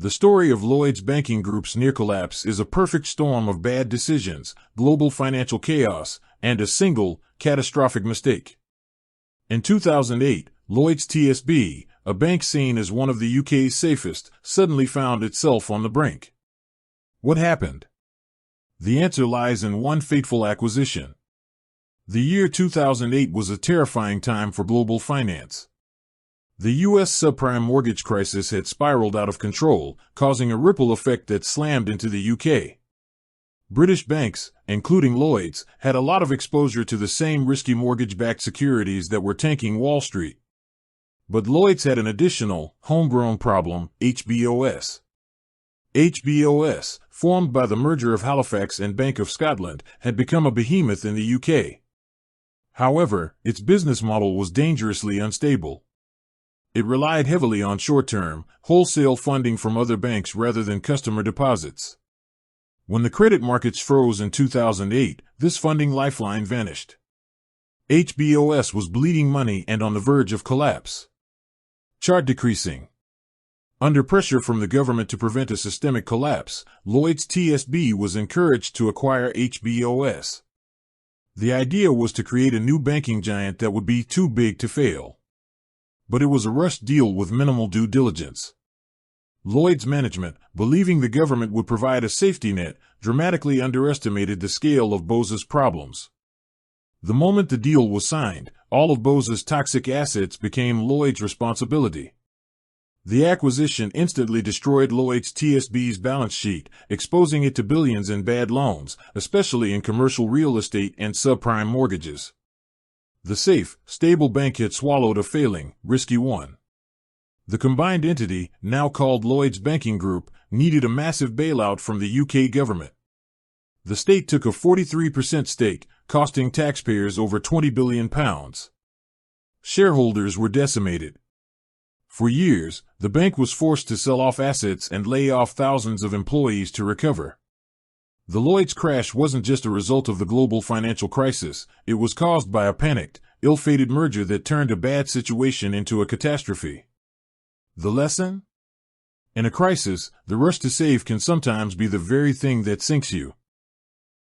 The story of Lloyds Banking Group's near collapse is a perfect storm of bad decisions, global financial chaos, and a single, catastrophic mistake. In 2008, Lloyds TSB, a bank seen as one of the UK's safest, suddenly found itself on the brink. What happened? The answer lies in one fateful acquisition. The year 2008 was a terrifying time for global finance. The U.S. subprime mortgage crisis had spiraled out of control, causing a ripple effect that slammed into the UK. British banks, including Lloyds, had a lot of exposure to the same risky mortgage-backed securities that were tanking Wall Street. But Lloyds had an additional, homegrown problem, HBOS. HBOS, formed by the merger of Halifax and Bank of Scotland, had become a behemoth in the UK. However, its business model was dangerously unstable. It relied heavily on short-term, wholesale funding from other banks rather than customer deposits. When the credit markets froze in 2008, this funding lifeline vanished. HBOS was bleeding money and on the verge of collapse. Chart decreasing. Under pressure from the government to prevent a systemic collapse, Lloyds TSB was encouraged to acquire HBOS. The idea was to create a new banking giant that would be too big to fail. But it was a rushed deal with minimal due diligence. Lloyds management, believing the government would provide a safety net, dramatically underestimated the scale of BOS's problems. The moment the deal was signed, all of BOS's toxic assets became Lloyds' responsibility. The acquisition instantly destroyed Lloyds TSB's balance sheet, exposing it to billions in bad loans, especially in commercial real estate and subprime mortgages. The safe, stable bank had swallowed a failing, risky one. The combined entity, now called Lloyds Banking Group, needed a massive bailout from the UK government. The state took a 43% stake, costing taxpayers over £20 billion. Shareholders were decimated. For years, the bank was forced to sell off assets and lay off thousands of employees to recover. The Lloyds crash wasn't just a result of the global financial crisis, it was caused by a panicked, ill-fated merger that turned a bad situation into a catastrophe. The lesson? In a crisis, the rush to save can sometimes be the very thing that sinks you.